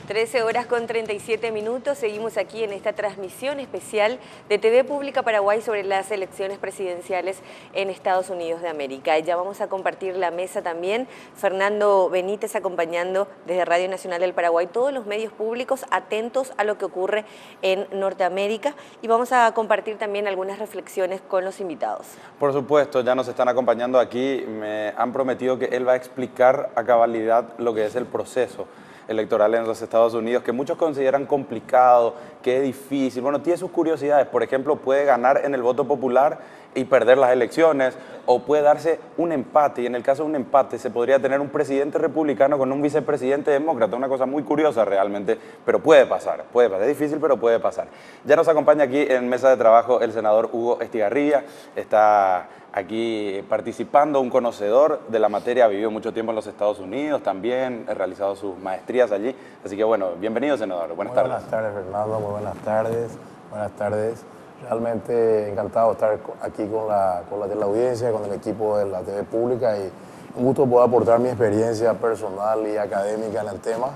13 horas con 37 minutos, seguimos aquí en esta transmisión especial de TV Pública Paraguay sobre las elecciones presidenciales en Estados Unidos de América. Ya vamos a compartir la mesa también, Fernando Benítez acompañando desde Radio Nacional del Paraguay, todos los medios públicos atentos a lo que ocurre en Norteamérica, y vamos a compartir también algunas reflexiones con los invitados. Por supuesto, ya nos están acompañando aquí, me han prometido que él va a explicar a cabalidad lo que es el proceso electoral en los Estados Unidos, que muchos consideran complicado, que es difícil. Bueno, tiene sus curiosidades. Por ejemplo, puede ganar en el voto popular y perder las elecciones, o puede darse un empate, y en el caso de un empate se podría tener un presidente republicano con un vicepresidente demócrata, una cosa muy curiosa realmente, pero puede pasar, es difícil, pero puede pasar. Ya nos acompaña aquí en mesa de trabajo el senador Hugo Estigarribia, está aquí participando, un conocedor de la materia, ha vivido mucho tiempo en los Estados Unidos, también ha realizado sus maestrías allí, así que bueno, bienvenido, senador, buenas tardes. Buenas tardes, Fernando, muy buenas tardes. Realmente encantado de estar aquí con la audiencia, con el equipo de la TV Pública, y un gusto poder aportar mi experiencia personal y académica en el tema,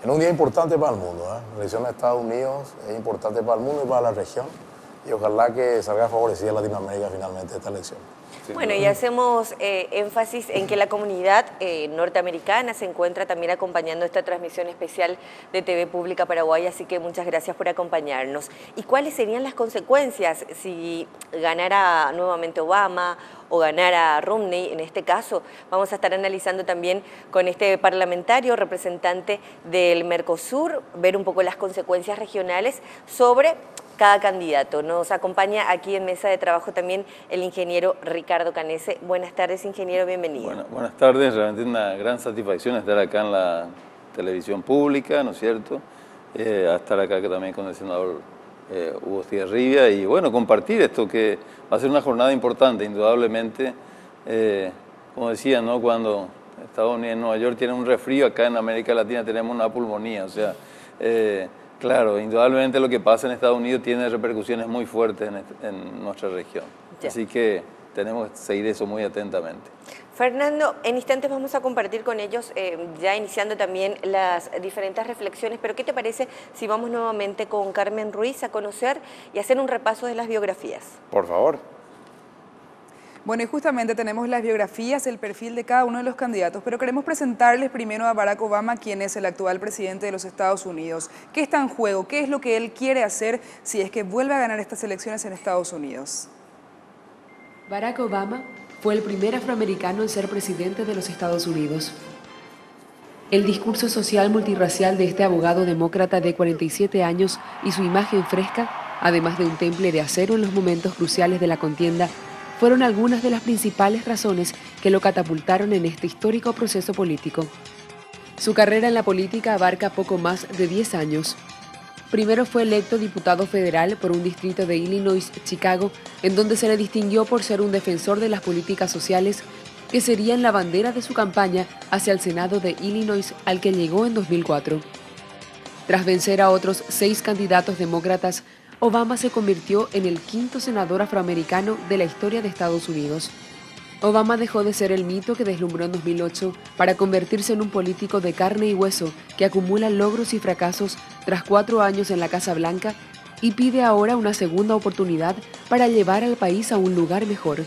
en un día importante para el mundo. La elección de Estados Unidos es importante para el mundo y para la región, y ojalá que salga favorecida Latinoamérica finalmente esta elección. Bueno, y hacemos énfasis en que la comunidad norteamericana se encuentra también acompañando esta transmisión especial de TV Pública Paraguay, así que muchas gracias por acompañarnos. ¿Y cuáles serían las consecuencias si ganara nuevamente Obama o ganara Romney? En este caso vamos a estar analizando también con este parlamentario representante del Mercosur, ver un poco las consecuencias regionales sobre cada candidato. Nos acompaña aquí en mesa de trabajo también el ingeniero Ricardo Canese. Buenas tardes, ingeniero, bienvenido. Buenas tardes, realmente una gran satisfacción estar acá en la televisión pública, ¿no es cierto? A estar acá también con el senador Hugo Estigarribia, y bueno, compartir esto que va a ser una jornada importante, indudablemente. Como decía, ¿no? Cuando Estados Unidos, Nueva York tiene un resfrío, acá en América Latina tenemos una pulmonía, o sea, claro, indudablemente lo que pasa en Estados Unidos tiene repercusiones muy fuertes en nuestra región. Ya. Así que tenemos que seguir eso muy atentamente. Fernando, en instantes vamos a compartir con ellos, ya iniciando también las diferentes reflexiones, pero ¿qué te parece si vamos nuevamente con Carmen Ruiz a conocer y hacer un repaso de las biografías? Por favor. Bueno, y justamente tenemos las biografías, el perfil de cada uno de los candidatos, pero queremos presentarles primero a Barack Obama, quien es el actual presidente de los Estados Unidos. ¿Qué está en juego? ¿Qué es lo que él quiere hacer si es que vuelve a ganar estas elecciones en Estados Unidos? Barack Obama fue el primer afroamericano en ser presidente de los Estados Unidos. El discurso social multirracial de este abogado demócrata de 47 años y su imagen fresca, además de un temple de acero en los momentos cruciales de la contienda, fueron algunas de las principales razones que lo catapultaron en este histórico proceso político. Su carrera en la política abarca poco más de 10 años. Primero fue electo diputado federal por un distrito de Illinois, Chicago, en donde se le distinguió por ser un defensor de las políticas sociales que serían la bandera de su campaña hacia el Senado de Illinois, al que llegó en 2004. Tras vencer a otros 6 candidatos demócratas, Obama se convirtió en el 5º senador afroamericano de la historia de Estados Unidos. Obama dejó de ser el mito que deslumbró en 2008 para convertirse en un político de carne y hueso que acumula logros y fracasos tras 4 años en la Casa Blanca y pide ahora una segunda oportunidad para llevar al país a un lugar mejor.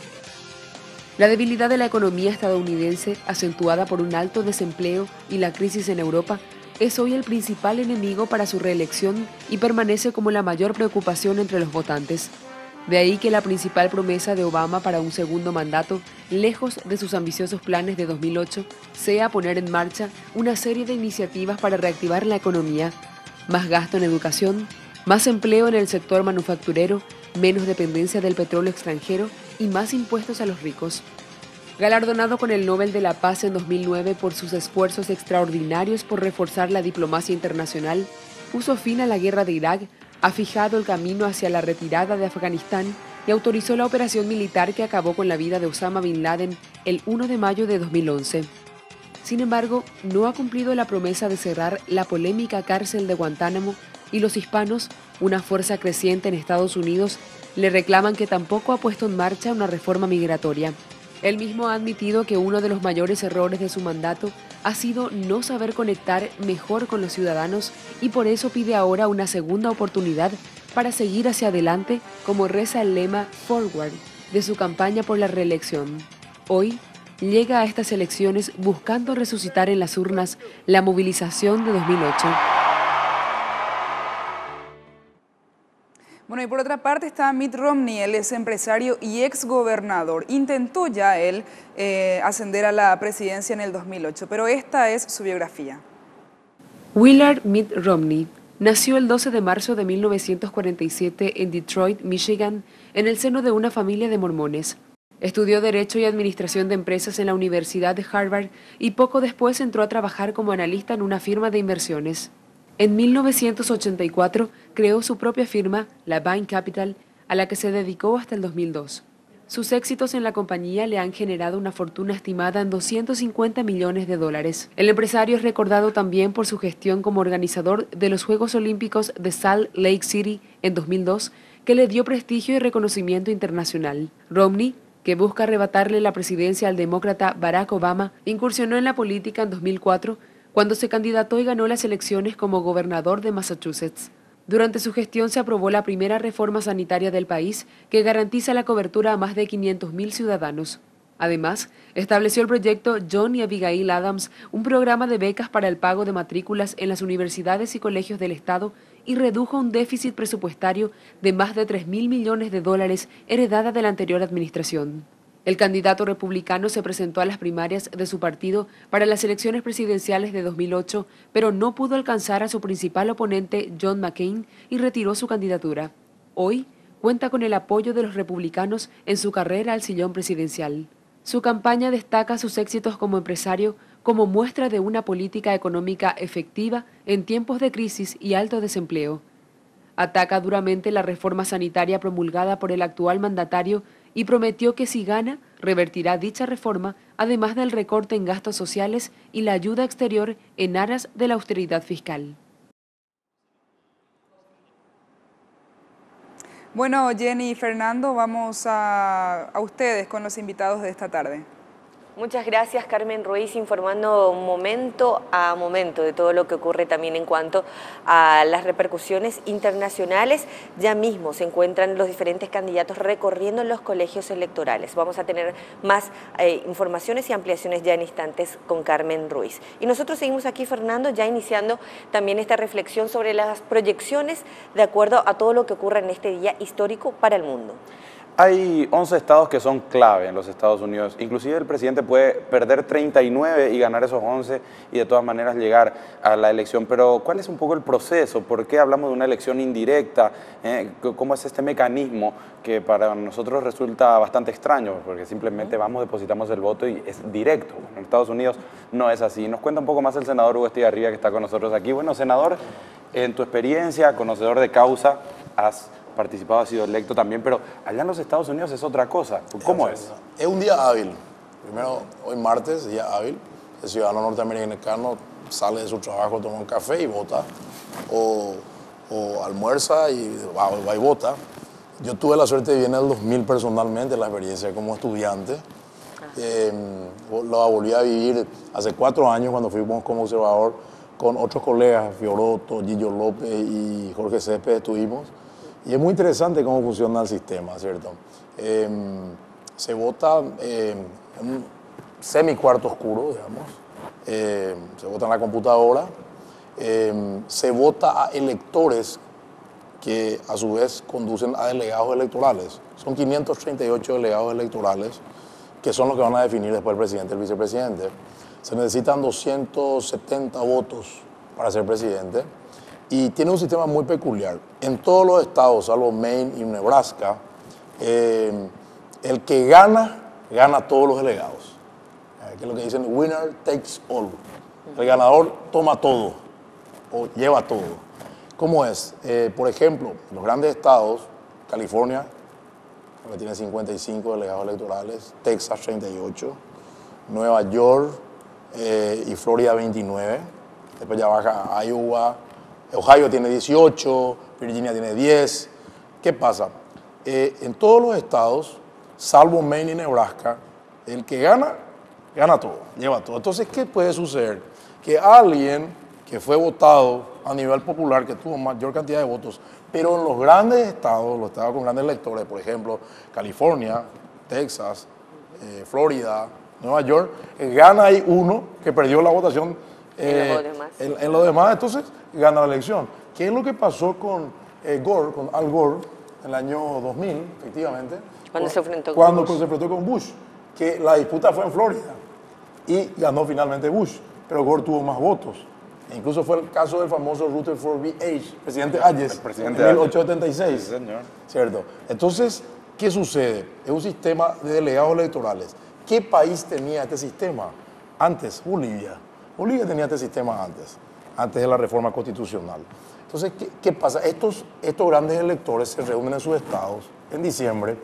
La debilidad de la economía estadounidense, acentuada por un alto desempleo y la crisis en Europa, es hoy el principal enemigo para su reelección y permanece como la mayor preocupación entre los votantes. De ahí que la principal promesa de Obama para un segundo mandato, lejos de sus ambiciosos planes de 2008, sea poner en marcha una serie de iniciativas para reactivar la economía, más gasto en educación, más empleo en el sector manufacturero, menos dependencia del petróleo extranjero y más impuestos a los ricos. Galardonado con el Nobel de la Paz en 2009 por sus esfuerzos extraordinarios por reforzar la diplomacia internacional, puso fin a la guerra de Irak, ha fijado el camino hacia la retirada de Afganistán y autorizó la operación militar que acabó con la vida de Osama Bin Laden el 1 de mayo de 2011. Sin embargo, no ha cumplido la promesa de cerrar la polémica cárcel de Guantánamo, y los hispanos, una fuerza creciente en Estados Unidos, le reclaman que tampoco ha puesto en marcha una reforma migratoria. Él mismo ha admitido que uno de los mayores errores de su mandato ha sido no saber conectar mejor con los ciudadanos y por eso pide ahora una segunda oportunidad para seguir hacia adelante, como reza el lema Forward de su campaña por la reelección. Hoy llega a estas elecciones buscando resucitar en las urnas la movilización de 2008. Bueno, y por otra parte está Mitt Romney, él es empresario y exgobernador. Intentó ya él ascender a la presidencia en el 2008, pero esta es su biografía. Willard Mitt Romney nació el 12 de marzo de 1947 en Detroit, Michigan, en el seno de una familia de mormones. Estudió Derecho y Administración de Empresas en la Universidad de Harvard y poco después entró a trabajar como analista en una firma de inversiones. En 1984 creó su propia firma, la Bain Capital, a la que se dedicó hasta el 2002. Sus éxitos en la compañía le han generado una fortuna estimada en $250 millones. El empresario es recordado también por su gestión como organizador de los Juegos Olímpicos de Salt Lake City en 2002, que le dio prestigio y reconocimiento internacional. Romney, que busca arrebatarle la presidencia al demócrata Barack Obama, incursionó en la política en 2004, cuando se candidató y ganó las elecciones como gobernador de Massachusetts. Durante su gestión se aprobó la primera reforma sanitaria del país que garantiza la cobertura a más de 500.000 ciudadanos. Además, estableció el proyecto John y Abigail Adams, un programa de becas para el pago de matrículas en las universidades y colegios del Estado, y redujo un déficit presupuestario de más de $3.000 millones heredada de la anterior administración. El candidato republicano se presentó a las primarias de su partido para las elecciones presidenciales de 2008, pero no pudo alcanzar a su principal oponente, John McCain, y retiró su candidatura. Hoy cuenta con el apoyo de los republicanos en su carrera al sillón presidencial. Su campaña destaca sus éxitos como empresario como muestra de una política económica efectiva en tiempos de crisis y alto desempleo. Ataca duramente la reforma sanitaria promulgada por el actual mandatario y prometió que si gana, revertirá dicha reforma, además del recorte en gastos sociales y la ayuda exterior en aras de la austeridad fiscal. Bueno, Jenny y Fernando, vamos a ustedes con los invitados de esta tarde. Muchas gracias, Carmen Ruiz, informando momento a momento de todo lo que ocurre también en cuanto a las repercusiones internacionales. Ya mismo se encuentran los diferentes candidatos recorriendo los colegios electorales. Vamos a tener más informaciones y ampliaciones ya en instantes con Carmen Ruiz. Y nosotros seguimos aquí, Fernando, ya iniciando también esta reflexión sobre las proyecciones de acuerdo a todo lo que ocurre en este día histórico para el mundo. Hay 11 estados que son clave en los Estados Unidos. Inclusive el presidente puede perder 39 y ganar esos 11 y de todas maneras llegar a la elección. Pero ¿cuál es un poco el proceso? ¿Por qué hablamos de una elección indirecta? ¿Cómo es este mecanismo que para nosotros resulta bastante extraño? Porque simplemente vamos, depositamos el voto y es directo. En Estados Unidos no es así. Nos cuenta un poco más el senador Hugo Estigarribia, que está con nosotros aquí. Bueno, senador, en tu experiencia, conocedor de causa, has participado, ha sido electo también, pero allá en los Estados Unidos es otra cosa. ¿Cómo es? Es un día hábil. Primero, hoy martes, día hábil. El ciudadano norteamericano sale de su trabajo, toma un café y vota, o almuerza y va y vota. Yo tuve la suerte de vivir en el 2000 personalmente, la experiencia como estudiante. Lo volví a vivir hace 4 años cuando fuimos como observador con otros colegas, Fioroto, Gillo López y Jorge Céspedes estuvimos. Y es muy interesante cómo funciona el sistema, ¿cierto? Se vota en un semicuarto oscuro, digamos. Se vota en la computadora. Se vota a electores que a su vez conducen a delegados electorales. Son 538 delegados electorales que son los que van a definir después el presidente y el vicepresidente. Se necesitan 270 votos para ser presidente. Y tiene un sistema muy peculiar. En todos los estados, salvo Maine y Nebraska, el que gana todos los delegados. Que es lo que dicen, winner takes all. El ganador toma todo, o lleva todo. ¿Cómo es? Por ejemplo, en los grandes estados, California, que tiene 55 delegados electorales, Texas 38, Nueva York y Florida 29, después ya baja a Iowa, Ohio tiene 18, Virginia tiene 10. ¿Qué pasa? En todos los estados, salvo Maine y Nebraska, El que gana, gana todo, lleva todo. Entonces, ¿qué puede suceder? Que alguien que fue votado a nivel popular, que tuvo mayor cantidad de votos, pero en los grandes estados, los estados con grandes electores, por ejemplo, California, Texas, Florida, Nueva York, gana ahí uno que perdió la votación en los demás, entonces gana la elección. ¿Qué es lo que pasó con Gore, con Al Gore, en el año 2000, efectivamente? Cuando se enfrentó con Bush, que la disputa fue en Florida y ganó finalmente Bush, pero Gore tuvo más votos. E incluso fue el caso del famoso Rutherford B. Hayes, presidente Hayes, en 1876. Sí, señor. ¿Cierto? Entonces, ¿qué sucede? Es un sistema de delegados electorales. ¿Qué país tenía este sistema? Antes, Bolivia. Bolivia tenía este sistema antes de la reforma constitucional. Entonces, ¿qué pasa? Estos grandes electores se reúnen en sus estados en diciembre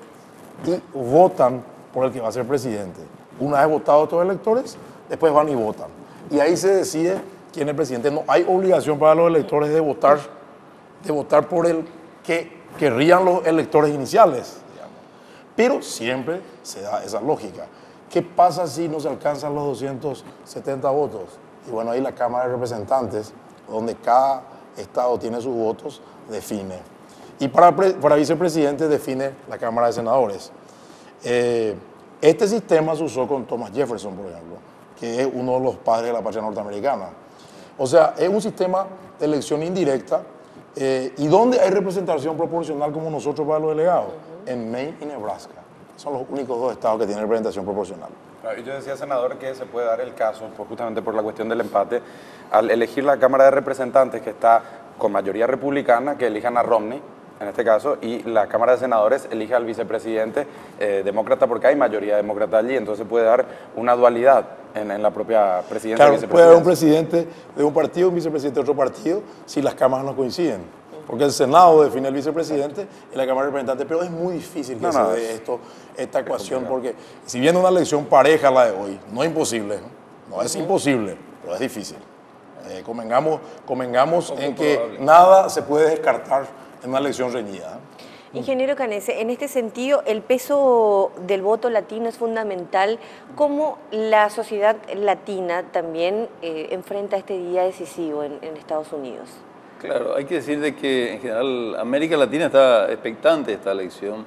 y votan por el que va a ser presidente. Una vez votados estos electores, después van y votan. Y ahí se decide quién es el presidente. No hay obligación para los electores de votar por el que querrían los electores iniciales, digamos. Pero siempre se da esa lógica. ¿Qué pasa si no se alcanzan los 270 votos? Y bueno, ahí la Cámara de Representantes, donde cada estado tiene sus votos, define. Y para vicepresidente define la Cámara de Senadores. Este sistema se usó con Thomas Jefferson, por ejemplo, que es uno de los padres de la patria norteamericana. O sea, es un sistema de elección indirecta y donde hay representación proporcional como nosotros para los delegados, en Maine y Nebraska. Son los únicos dos estados que tienen representación proporcional. Y yo decía, senador, que se puede dar el caso, justamente por la cuestión del empate, al elegir la Cámara de Representantes, que está con mayoría republicana, que elijan a Romney, en este caso, y la Cámara de Senadores elige al vicepresidente demócrata, porque hay mayoría demócrata allí, entonces puede dar una dualidad en la propia presidencia. Claro, puede haber un presidente de un partido, un vicepresidente de otro partido, si las cámaras no coinciden. Porque el Senado define el vicepresidente y la Cámara de Representantes, pero es muy difícil que se dé esta ecuación, porque si viene una elección pareja la de hoy, no es imposible, no es imposible, pero es difícil. Convengamos en que nada se puede descartar en una elección reñida. Ingeniero Canese, en este sentido, el peso del voto latino es fundamental. ¿Cómo la sociedad latina también enfrenta este día decisivo en Estados Unidos? Claro, hay que decir de que en general América Latina está expectante de esta elección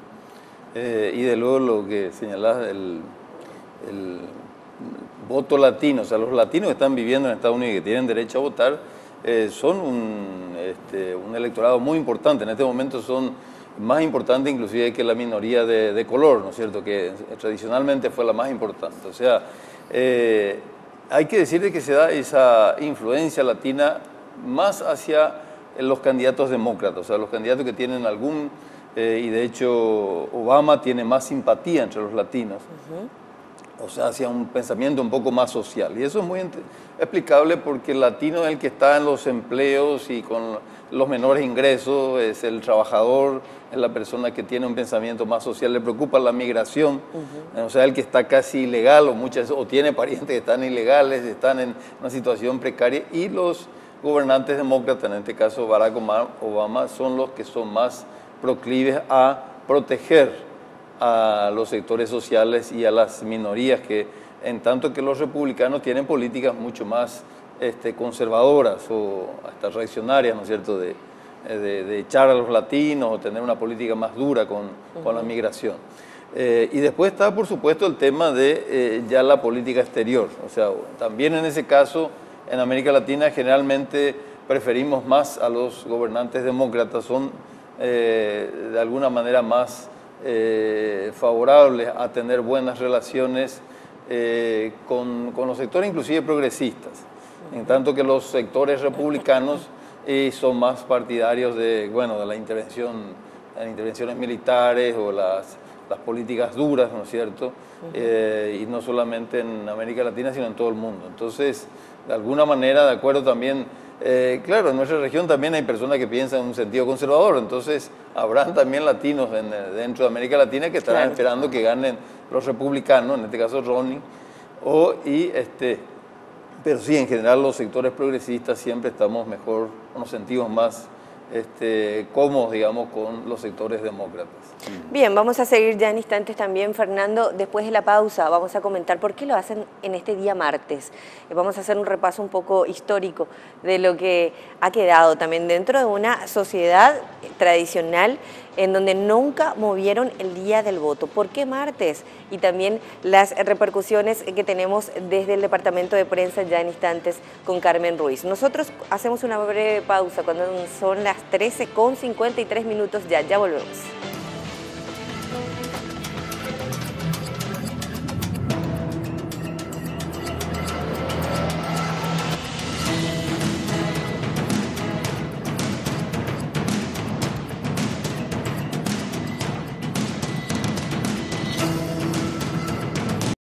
y de luego lo que señalás, el voto latino, o sea, los latinos que están viviendo en Estados Unidos y que tienen derecho a votar son un electorado muy importante. En este momento son más importantes inclusive que la minoría de color, ¿no es cierto?, que tradicionalmente fue la más importante. O sea, hay que decir de que se da esa influencia latina más hacia los candidatos demócratas, o sea, los candidatos que tienen algún, y de hecho Obama tiene más simpatía entre los latinos, o sea, hacia un pensamiento un poco más social. Y eso es muy explicable porque el latino es el que está en los empleos y con los menores ingresos, es el trabajador, es la persona que tiene un pensamiento más social, le preocupa la migración, o sea, el que está casi ilegal o tiene parientes que están ilegales, están en una situación precaria, y los gobernantes demócratas, en este caso Barack Obama, son los que son más proclives a proteger a los sectores sociales y a las minorías, que en tanto que los republicanos tienen políticas mucho más conservadoras o hasta reaccionarias, ¿no es cierto?, de echar a los latinos o tener una política más dura con la migración. Y después está, por supuesto, el tema de ya la política exterior. O sea, también en ese caso, en América Latina generalmente preferimos más a los gobernantes demócratas, son de alguna manera más favorables a tener buenas relaciones con los sectores inclusive progresistas, en tanto que los sectores republicanos son más partidarios de las intervenciones militares o las políticas duras, ¿no es cierto? Y no solamente en América Latina, sino en todo el mundo. Entonces, de alguna manera, de acuerdo también, claro, en nuestra región también hay personas que piensan en un sentido conservador, entonces habrán también latinos dentro de América Latina que estarán esperando que ganen los republicanos, en este caso Romney, pero sí, en general los sectores progresistas siempre estamos mejor, nos sentimos más cómodos, digamos, con los sectores demócratas. Bien, vamos a seguir ya en instantes también, Fernando. Después de la pausa vamos a comentar por qué lo hacen en este día martes. Vamos a hacer un repaso un poco histórico de lo que ha quedado también dentro de una sociedad tradicional en donde nunca movieron el día del voto. ¿Por qué martes? Y también las repercusiones que tenemos desde el departamento de prensa ya en instantes con Carmen Ruiz. Nosotros hacemos una breve pausa cuando son las 13:53 ya volvemos.